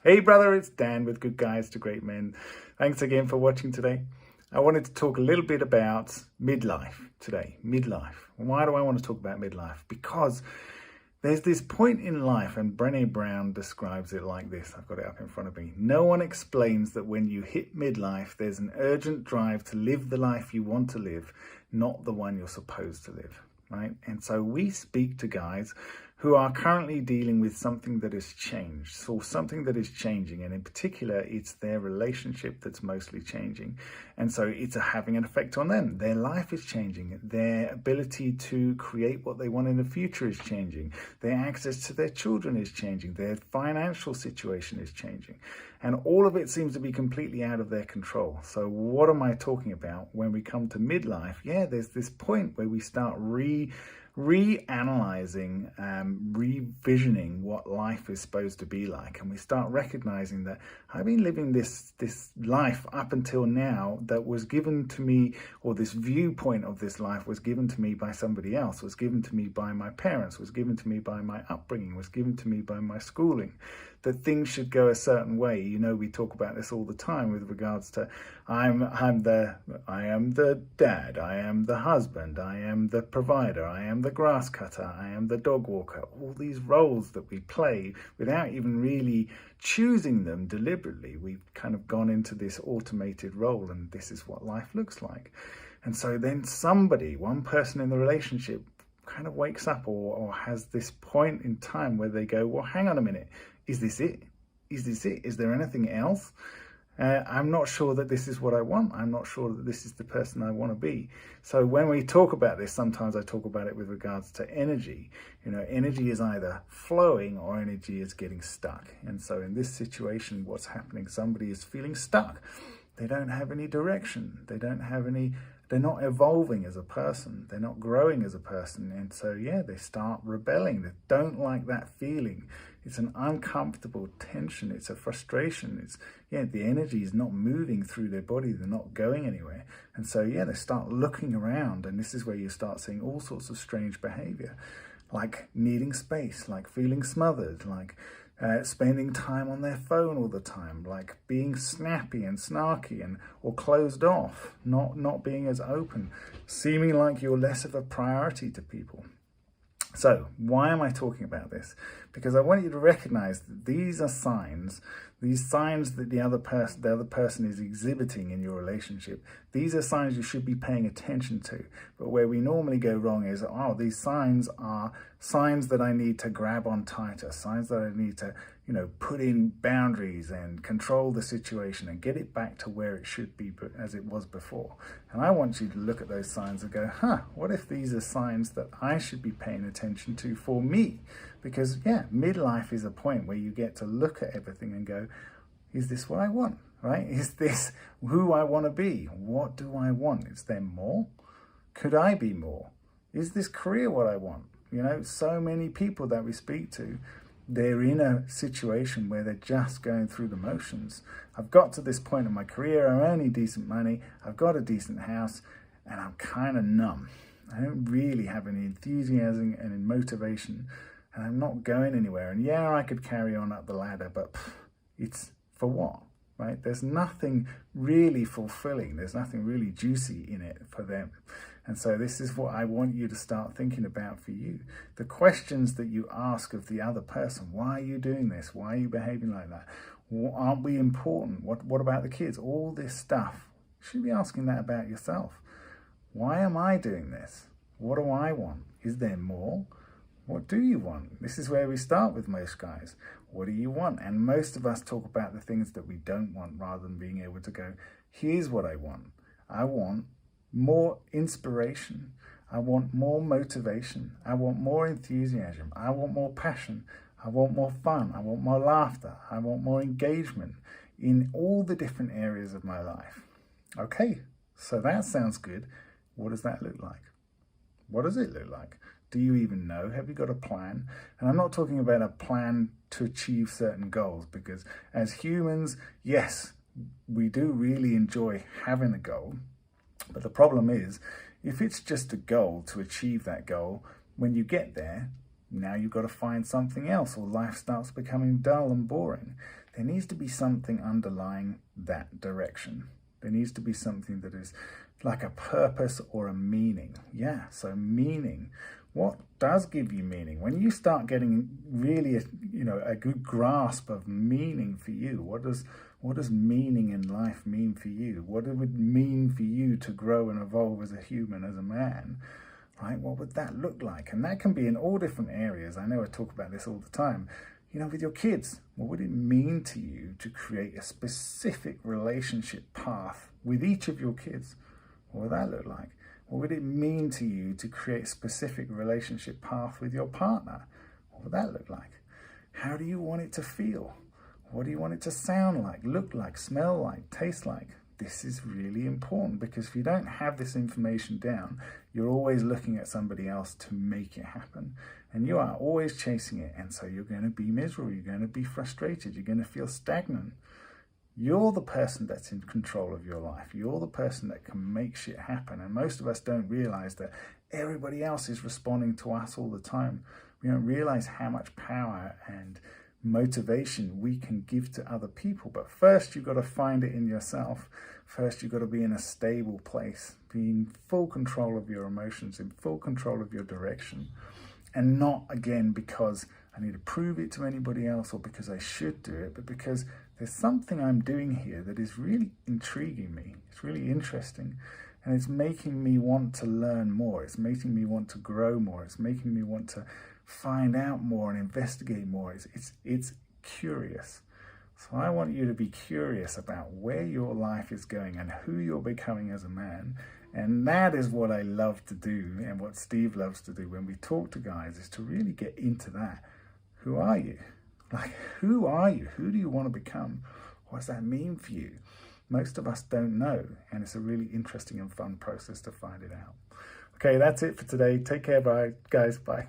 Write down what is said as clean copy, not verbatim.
Hey brother, it's Dan with Good Guys to Great Men. Thanks again for watching today. I wanted to talk a little bit about midlife today. Midlife. Why do I want to talk about midlife? Because there's this point in life, and Brené Brown describes it like this. I've got it up in front of me. No one explains that when you hit midlife, there's an urgent drive to live the life you want to live, not the one you're supposed to live, right? And so we speak to guys who are currently dealing with something that has changed, or something that is changing, and in particular it's their relationship that's mostly changing, and so it's having an effect on them. Their life is changing, their ability to create what they want in the future is changing, their access to their children is changing, their financial situation is changing, and all of it seems to be completely out of their control. So what am I talking about when we come to midlife? Yeah, there's this point where we start reanalyzing, revisioning what life is supposed to be like, and we start recognizing that I've been living this life up until now that was given to me, or this viewpoint of this life was given to me by somebody else, was given to me by my parents, was given to me by my upbringing, was given to me by my schooling, that things should go a certain way. You know, we talk about this all the time with regards to I am the dad, I am the husband, I am the provider, I am the grass cutter, I am the dog walker. All these roles that we play without even really choosing them deliberately. We've kind of gone into this automated role, and this is what life looks like. And so then one person in the relationship kind of wakes up or has this point in time where they go, well, hang on a minute, is this it? Is this it? Is there anything else? I'm not sure that this is what I want. I'm not sure that this is the person I want to be. So when we talk about this, sometimes I talk about it with regards to energy. You know, energy is either flowing or energy is getting stuck. And so in this situation, what's happening? Somebody is feeling stuck. They don't have any direction. They're not evolving as a person. They're not growing as a person. And so, yeah, they start rebelling. They don't like that feeling. It's an uncomfortable tension. It's a frustration. The energy is not moving through their body. They're not going anywhere. And so, yeah, they start looking around. And this is where you start seeing all sorts of strange behavior, like needing space, like feeling smothered, like spending time on their phone all the time, like being snappy and snarky or closed off, not being as open, seeming like you're less of a priority to people. So why am I talking about this? Because I want you to recognize that these signs that the other person is exhibiting in your relationship. These are signs you should be paying attention to. But where we normally go wrong is, these signs are signs that I need to grab on tighter, signs that I need to, put in boundaries and control the situation and get it back to where it should be as it was before. And I want you to look at those signs and go, what if these are signs that I should be paying attention to for me? Because, midlife is a point where you get to look at everything and go, is this what I want, right? Is this who I want to be? What do I want? Is there more? Could I be more? Is this career what I want? So many people that we speak to, they're in a situation where they're just going through the motions. I've got to this point in my career, I'm earning decent money, I've got a decent house, and I'm kind of numb. I don't really have any enthusiasm and any motivation, and I'm not going anywhere. And I could carry on up the ladder, but it's for what, right? There's nothing really fulfilling. There's nothing really juicy in it for them. And so this is what I want you to start thinking about for you. The questions that you ask of the other person. Why are you doing this? Why are you behaving like that? Aren't we important? What about the kids? All this stuff. You should be asking that about yourself. Why am I doing this? What do I want? Is there more? What do you want? This is where we start with most guys. What do you want? And most of us talk about the things that we don't want rather than being able to go, here's what I want. I want more inspiration. I want more motivation. I want more enthusiasm. I want more passion. I want more fun. I want more laughter. I want more engagement in all the different areas of my life. Okay, so that sounds good. What does that look like? What does it look like? Do you even know? Have you got a plan? And I'm not talking about a plan to achieve certain goals, because as humans, yes, we do really enjoy having a goal. But the problem is, if it's just a goal to achieve that goal, when you get there, now you've got to find something else, or life starts becoming dull and boring. there needs to be something underlying that direction. There needs to be something that is like a purpose or a meaning. Yeah, so meaning. What does give you meaning? When you start getting really, a good grasp of meaning for you, what does meaning in life mean for you? What it would mean for you to grow and evolve as a human, as a man, right? What would that look like? And that can be in all different areas. I know I talk about this all the time. With your kids, what would it mean to you to create a specific relationship path with each of your kids? What would that look like? What would it mean to you to create a specific relationship path with your partner? What would that look like? How do you want it to feel? What do you want it to sound like, look like, smell like, taste like? This is really important, because if you don't have this information down, you're always looking at somebody else to make it happen. And you are always chasing it. And so you're going to be miserable. You're going to be frustrated. You're going to feel stagnant. You're the person that's in control of your life. You're the person that can make shit happen. And most of us don't realize that everybody else is responding to us all the time. We don't realize how much power and motivation we can give to other people. But first, you've got to find it in yourself. First, you've got to be in a stable place, be in full control of your emotions, in full control of your direction. And not, again, because I need to prove it to anybody else or because I should do it, but because there's something I'm doing here that is really intriguing me. It's really interesting. And it's making me want to learn more. It's making me want to grow more. It's making me want to find out more and investigate more. It's curious. So I want you to be curious about where your life is going and who you're becoming as a man. And that is what I love to do, and what Steve loves to do when we talk to guys, is to really get into that. Who are you? Like, who are you? Who do you want to become? What does that mean for you? Most of us don't know, and it's a really interesting and fun process to find it out. Okay, that's it for today. Take care, bye, guys. Bye.